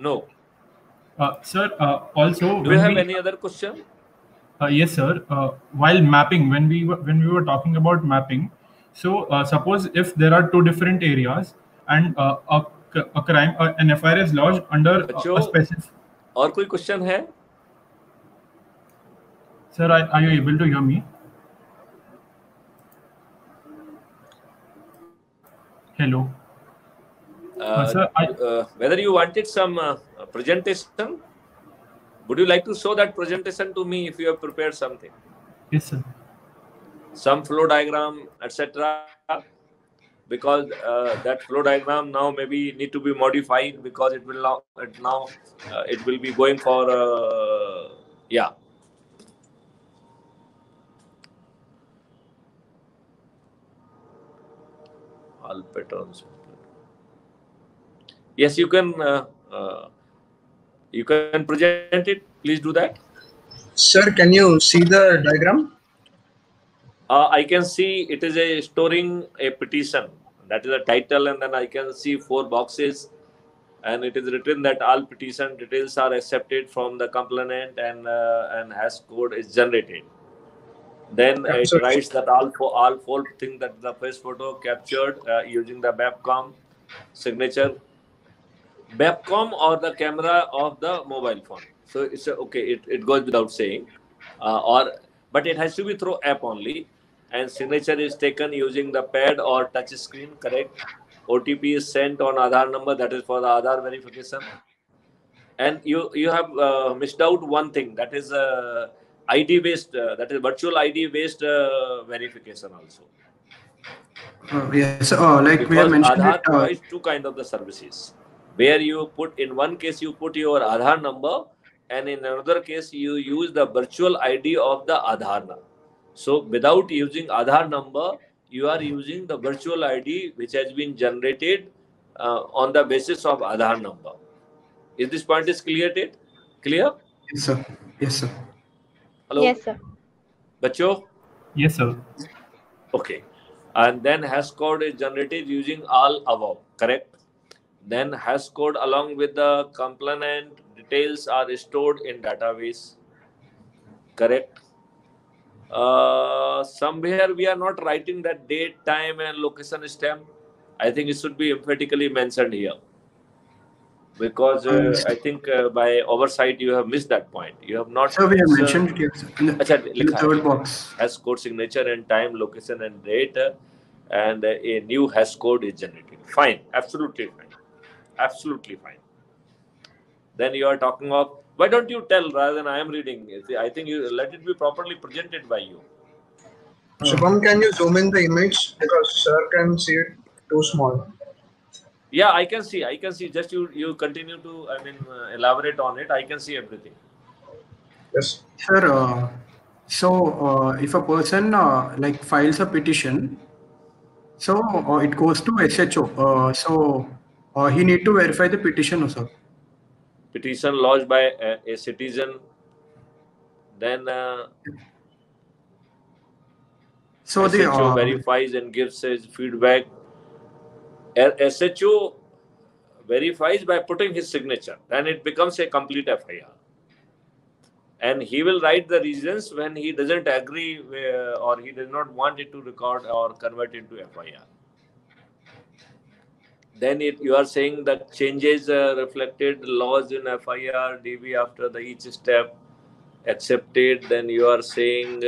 No. Sir, also, do you have any other question? Yes, sir. While mapping, when we were talking about mapping, so suppose if there are two different areas and a crime, an FIR is lodged under बच्चों, a specific. और कोई question है? Sir, are you able to hear me? Hello. Sir, whether you wanted some presentation, would you like to show that presentation to me if you have prepared something? Yes, sir. Some flow diagram, etc. Because that flow diagram now maybe need to be modified because it will now it will be going for yeah. All patterns. Yes, you can present it. Please do that. Sir, can you see the diagram? I can see it is a storing a petition. That is a title, and then I can see 4 boxes, and it is written that all petition details are accepted from the complainant, and hash code is generated. Then it writes that all 4 things, that the face photo captured using the webcam signature, webcam or the camera of the mobile phone. So it's okay. It goes without saying, but it has to be through app only. And signature is taken using the pad or touch screen, correct? OTP is sent on Aadhaar number, that is for the Aadhaar verification. And you have missed out one thing, that is ID based, that is virtual ID based verification also. Yes, like because we have mentioned Aadhaar it, provides 2 kinds of the services, where you put, in one case you put your Aadhaar number, and in another case you use the virtual ID of the Aadhaar number. So without using Aadhaar number, you are using the virtual ID which has been generated on the basis of Aadhaar number. Is this point is clear? Clear? Yes, sir. Yes, sir. Hello? Yes, sir. Bacho? Yes, sir. Okay. And then hash code is generated using all above, correct? Then hash code along with the complainant details are stored in database, correct? Somewhere we are not writing that date, time, and location stamp. I think it should be emphatically mentioned here, because I think by oversight you have missed that point. You have not. So we have mentioned it here, sir, in the third box. Hash code signature and time, location, and date, and a new hash code is generated. Fine, absolutely fine. Absolutely fine. Then you are talking of, why don't you tell rather than I am reading? I think you let it be properly presented by you. Shubham, can you zoom in the image, because sir can see it too small? Yeah, I can see. Just you continue to, elaborate on it. I can see everything. Yes, sir. So if a person like files a petition, so it goes to SHO. So he need to verify the petition also. Petition lodged by a citizen, then so SHO verifies and gives his feedback. SHO verifies by putting his signature, then it becomes a complete FIR. And he will write the reasons when he doesn't agree or he does not want it to record or convert into FIR. Then you are saying that changes reflected laws in FIR, DB after the each step accepted. Then you are saying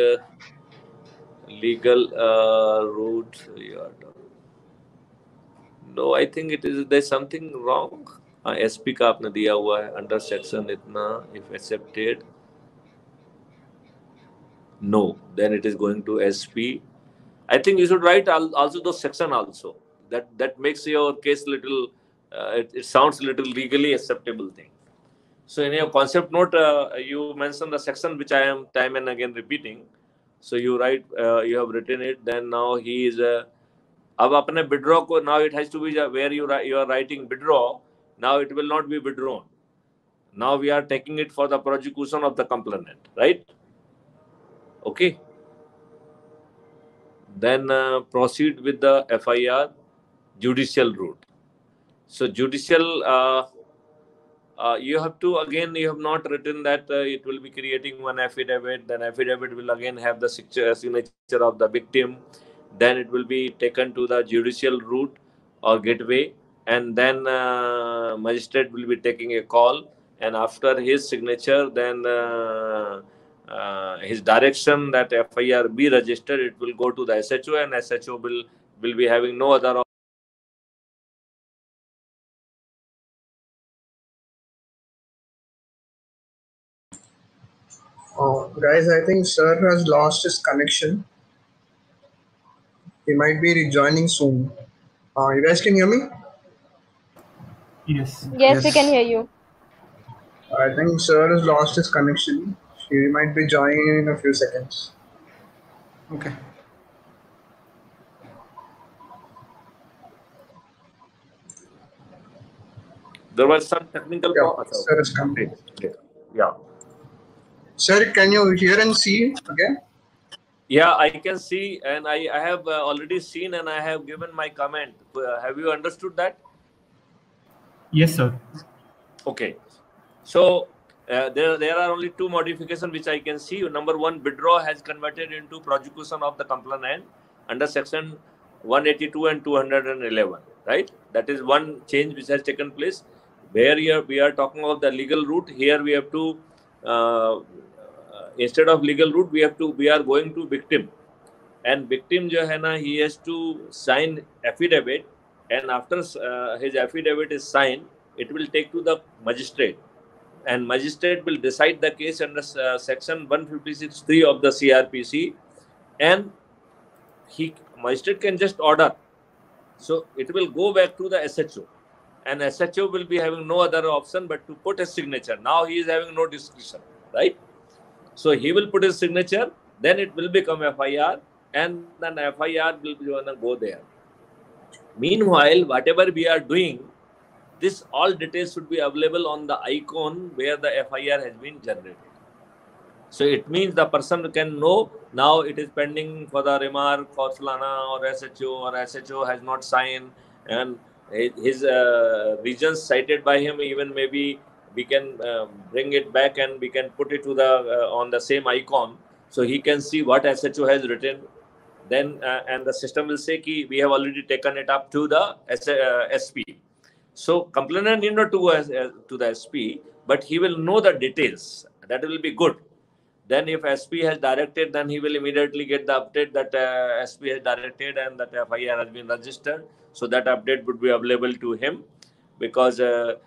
legal route. No, I think there's something wrong. SP का आपने दिया हुआ है under section इतना, if accepted. No, then it is going to SP. I think you should write also those section also. That makes your case little. It sounds little legally acceptable thing. So in your concept note, you mention the section which I am time and again repeating. So you write, you have written it. Then now he is. अब अपने withdraw को, now it has to be where you are writing withdraw. Now it will not be withdrawn. Now we are taking it for the prosecution of the complainant, right? Okay. Then proceed with the FIR, judicial route. So judicial you have to, again, you have not written that it will be creating one affidavit. Then affidavit will again have the signature of the victim. Then it will be taken to the judicial route or gateway, and then magistrate will be taking a call, and after his signature, then his direction that FIR be registered, it will go to the SHO, and SHO will be having no other Guys, I think sir has lost his connection. He might be rejoining soon. You guys can hear me? Yes. Yes, we can hear you. I think sir has lost his connection. He might be joining in a few seconds. Okay. There was some technical problem. Sir is coming. Yeah. Sir, can you hear and see again? Yeah, I can see, and I have already seen, and I have given my comment. Have you understood that? Yes, sir. Okay. So there are only two modifications which I can see. Number one, withdraw has converted into prosecution of the complainant under section 182 and 211. Right? That is one change which has taken place. Where we are talking of the legal route, here we have to instead of legal route, we are going to victim, and victim jo hai na, he has to sign affidavit, and after his affidavit is signed, it will take to the magistrate, and magistrate will decide the case under section 156(3) of the CRPC, and magistrate can just order. So it will go back to the SHO, and SHO will be having no other option but to put his signature. Now he is having no discretion, right? So he will put his signature, then it will become FIR, and then FIR will go there. Meanwhile, whatever we are doing, this all details should be available on the icon where the FIR has been generated. So it means the person can know now it is pending for the remark for Fulana or SHO has not signed, and his regions cited by him, even maybe we can bring it back and we can put it to the on the same icon, so he can see what SHO has written. Then and the system will say ki we have already taken it up to the SP. So complainant need not to go to the SP, but he will know the details. That will be good. Then if SP has directed, then he will immediately get the update that SP has directed and that FIR has been registered. So that update would be available to him, because if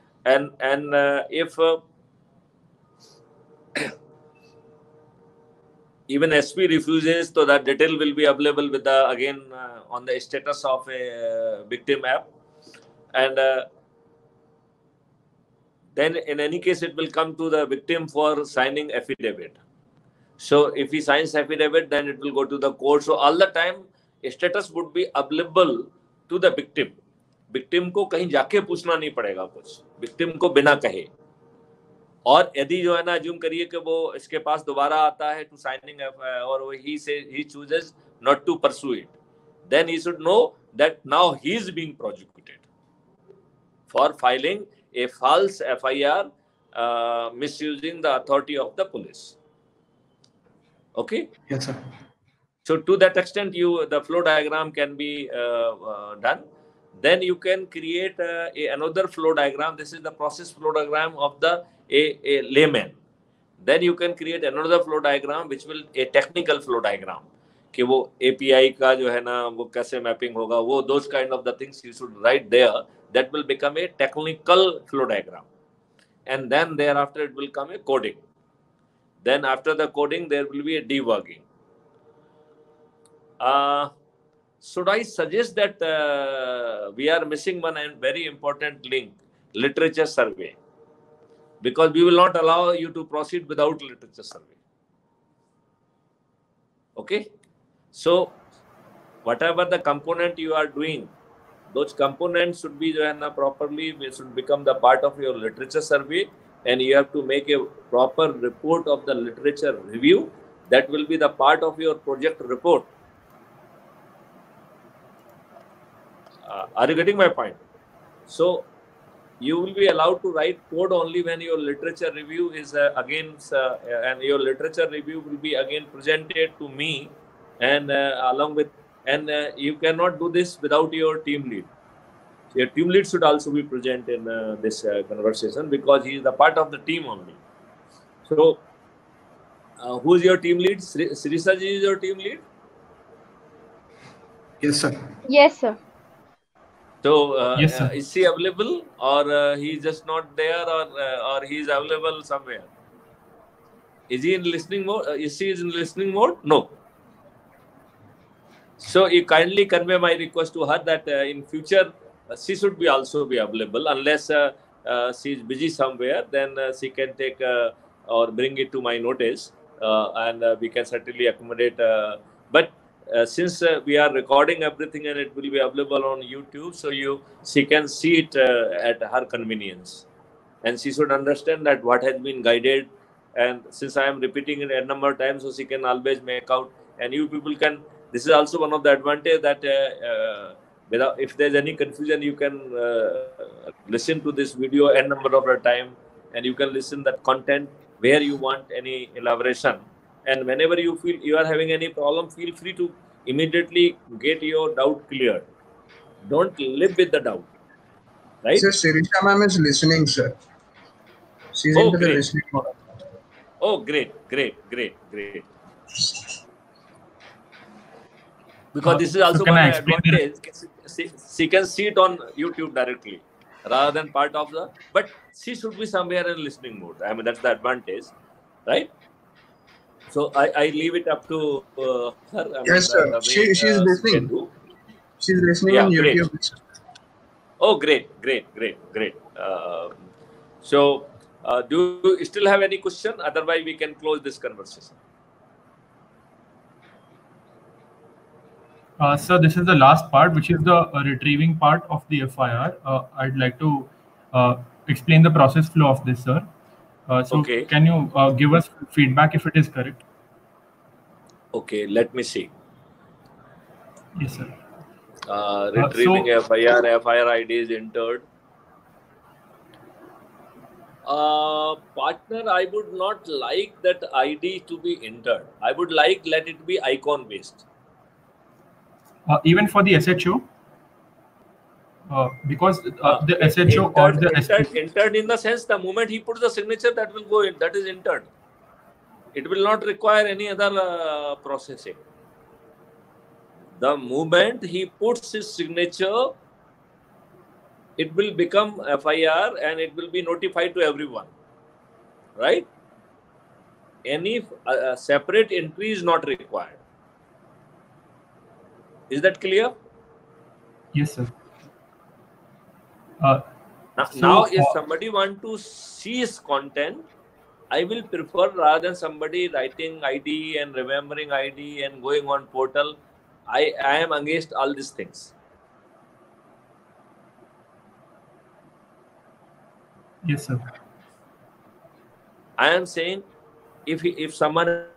even SP refuses, so that detail will be available with the again on the status of a victim app, and then in any case it will come to the victim for signing affidavit. So if he signs affidavit, then it will go to the court. So all the time status would be available to the victim. Victim को कहीं जाके पूछना नहीं पड़ेगा कुछ, victim को बिना कहे. और यदि जो है ना अज्यूम करिए कि वो इसके पास दोबारा आता है to signing और he chooses not to pursue it, then he should know that now he is being prosecuted for filing a false FIR misusing the authority of the police. Okay? Yes, sir. So to that extent, the flow diagram can be done. Then you can create another flow diagram. This is the process flow diagram of a layman. Then you can create another flow diagram, which will a technical flow diagram. कि वो API का जो है ना वो कैसे mapping होगा, वो those kind of the things you should write there. That will become a technical flow diagram, and then thereafter it will come a coding. Then after the coding, there will be a debugging. Should I suggest that we are missing one very important link, literature survey, because we will not allow you to proceed without literature survey. Okay? So whatever the component you are doing, those components should be properly, should become the part of your literature survey, and you have to make a proper report of the literature review. That will be the part of your project report. Are you getting my point? So you will be allowed to write code only when your literature review is and your literature review will be again presented to me, and along with, and you cannot do this without your team lead. Your team lead should also be present in this conversation, because he is the part of the team only. So, who is your team lead? Sirisa ji is your team lead? Yes, sir. Yes, sir. So, Yes, sir. is he available, or he is just not there, or he is available somewhere? Is he in listening mode? Is he in listening mode? No. So you kindly convey my request to her that in future she should be also be available, unless she is busy somewhere. Then she can take or bring it to my notice, and we can certainly accommodate. But since we are recording everything and it will be available on YouTube, so she can see it at her convenience, and she should understand that what has been guided. And since I am repeating it a number of times, so she can always make out, and you people can. This is also one of the advantage that without, if there's any confusion, you can listen to this video a number of a time, and you can listen that content where you want any elaboration. And whenever you feel you are having any problem, feel free to immediately get your doubt cleared. Don't live with the doubt, right? Sir, Sirisha ma'am is listening, sir. She's into the listening mode. Oh, great. Because this is also one advantage. She can see it on YouTube directly rather than part of the. But she should be somewhere in listening mode. I mean, that's the advantage, right? So I leave it up to her. Yes, sir. She's listening. She's listening on YouTube. Great. Oh, great. So, do you still have any question? Otherwise, we can close this conversation. Sir, this is the last part, which is the retrieving part of the FIR. I'd like to explain the process flow of this, sir. So, okay. Can you give us feedback if it is correct? Okay, let me see. Yes, sir. Retrieving FIR ID is entered. Partner, I would not like that ID to be entered. I would let it be icon based. Even for the SHO? Because the SHO or the entered in the sense the moment he puts the signature, that will go in. That is entered. It will not require any other processing. The moment he puts his signature, it will become FIR and it will be notified to everyone, right? Any separate entry is not required. Is that clear? Yes, sir. Now, if somebody want to see his content, I will prefer, rather than somebody writing ID and remembering ID and going on portal, I am against all these things. Yes, sir. I am saying if someone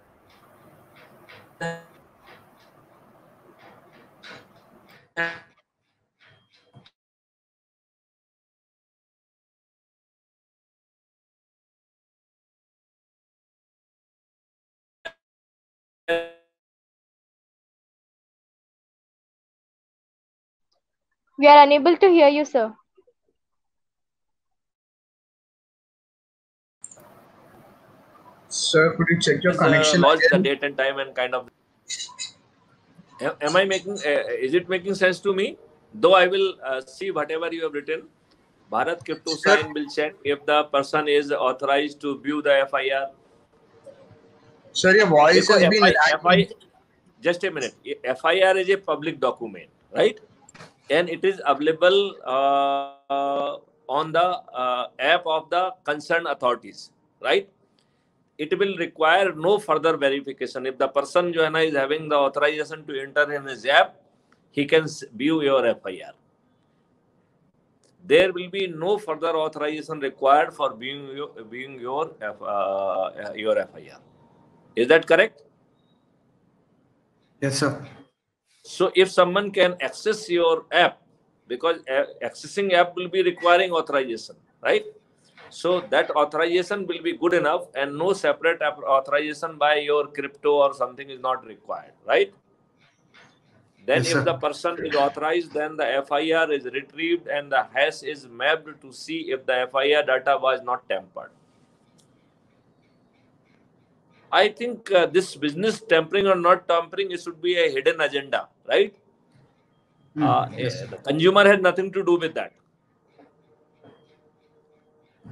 We are unable to hear you, sir. Sir, could you check your connection? Lost the date and time and kind of. Am I making? Is it making sense to me? Though I will see whatever you have written. Bharat Crypto Sign will check if the person is authorized to view the FIR. Sir, your voice has been. Just a minute. FIR is a public document, right? And it is available on the app of the concerned authorities, right? It will require no further verification. If the person is having the authorization to enter in his app, he can view your FIR. There will be no further authorization required for viewing your FIR. Is that correct? Yes, sir. So if someone can access your app because accessing app will be requiring authorization, right? So that authorization will be good enough, and no separate authorization by your crypto or something is not required, right? Then Yes, if sir. the person is authorized, then the FIR is retrieved and the hash is mapped to see if the FIR data was not tampered. I think this business tampering or not tampering, it should be a hidden agenda, right? Yes, The consumer has nothing to do with that.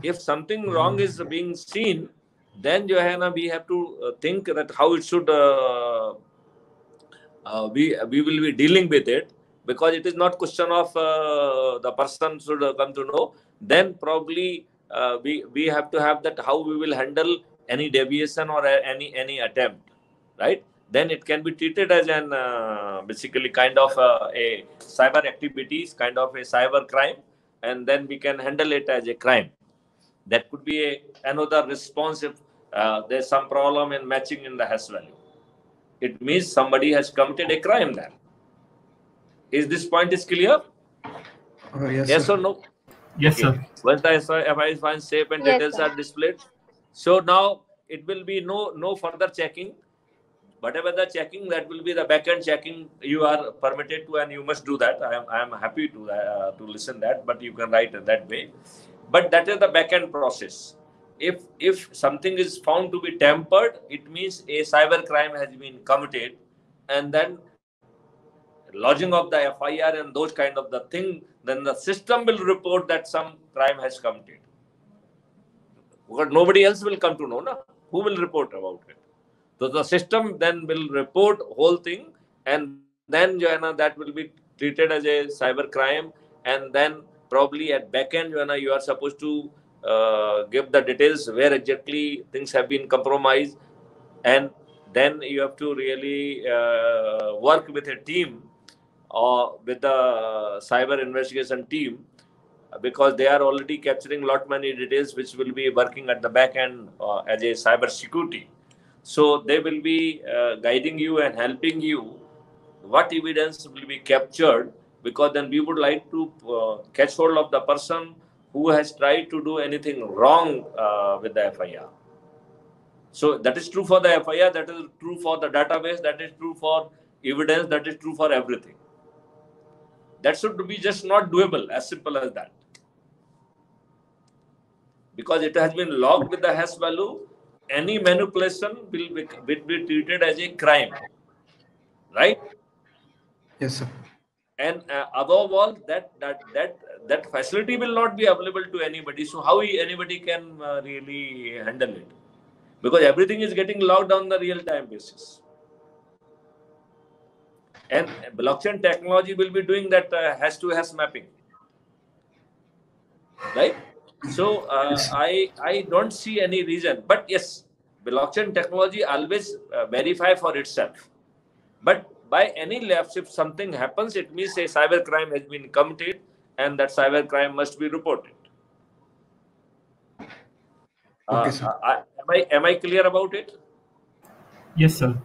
If something wrong is being seen, then Johanna, we have to think that how it should we will be dealing with it, because it is not question of the person should come to know. Then probably we have to have that how we will handle any deviation or any attempt, right? Then it can be treated as an basically kind of a cyber activities, kind of a cyber crime, and then we can handle it as a crime. That could be another response if there's some problem in matching in the hash value. It means somebody has committed a crime there. Is this point is clear? yes, Yes sir. or no? Yes, Okay. sir. Once the FI is fine, safe and Yes, details sir. are displayed. So now it will be no further checking. Whatever the checking, that will be the backend checking you are permitted to, and you must do that. I am happy to listen that, but you can write it that way. But that is the backend process. If something is found to be tampered, it means a cyber crime has been committed, and then lodging of the FIR and those kind of the thing, then the system will report that some crime has committed. Because nobody else will come to know, na? Who will report about it? So the system then will report whole thing, and then Joanna, that will be treated as a cyber crime, and then probably at back end, Joanna, you are supposed to give the details where exactly things have been compromised, and then you have to really work with a team or with the cyber investigation team, because they are already capturing lot many details which will be working at the back end as a cyber security. So they will be guiding you and helping you what evidence will be captured, because then we would like to catch hold of the person who has tried to do anything wrong with the FIR. So that is true for the FIR, that is true for the database, that is true for evidence, that is true for everything. That should be just not doable, as simple as that. Because it has been logged with the hash value, any manipulation will be treated as a crime, right? Yes, sir. And above all, that facility will not be available to anybody. So how anybody can really handle it? Because everything is getting logged on the real-time basis. And blockchain technology will be doing that hash-to-hash mapping, right? So I don't see any reason. But yes, blockchain technology always verify for itself. But by any lapse, if something happens, it means a cyber crime has been committed, and that cyber crime must be reported. Okay, sir. Am I clear about it? Yes, sir.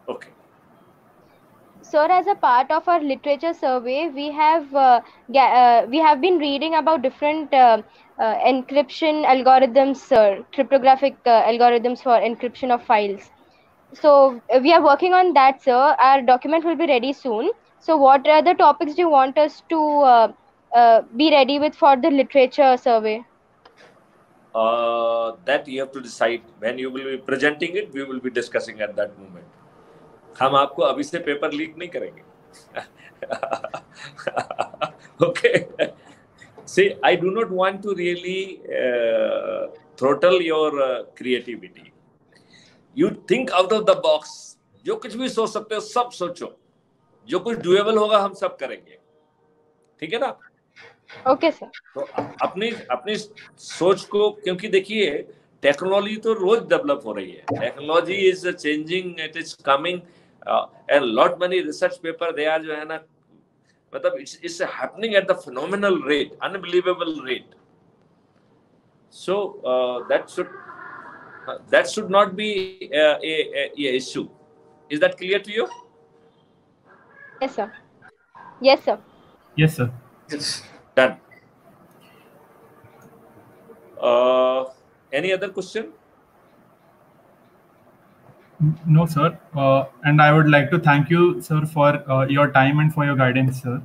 Okay. Sir, as a part of our literature survey, we have been reading about different encryption algorithms, cryptographic algorithms for encryption of files. So we are working on that, sir. Our document will be ready soon. So what other topics do you want us to be ready with for the literature survey? That you have to decide. When you will be presenting it, we will be discussing at that moment. हम आपको अभी से paper leak नहीं करेंगे. Okay. See, I do not want to really throttle your creativity. You think out of the box. जो कुछ भी सोच सकते हो सब सोचो. जो कुछ doable होगा हम सब करेंगे. ठीक है ना? Okay, sir. तो अपनी सोच को, क्योंकि देखिए टेक्नोलॉजी तो रोज डेवलप हो रही है. Technology is changing, it is coming and lot many research paper they are, जो है ना, मतलब it's happening at the phenomenal rate, unbelievable rate. So that should not be a issue. Is that clear to you? Yes, sir. Yes, sir. Yes, sir. Yes. Done. Any other question? No, sir. And I would like to thank you, sir, for your time and for your guidance, sir.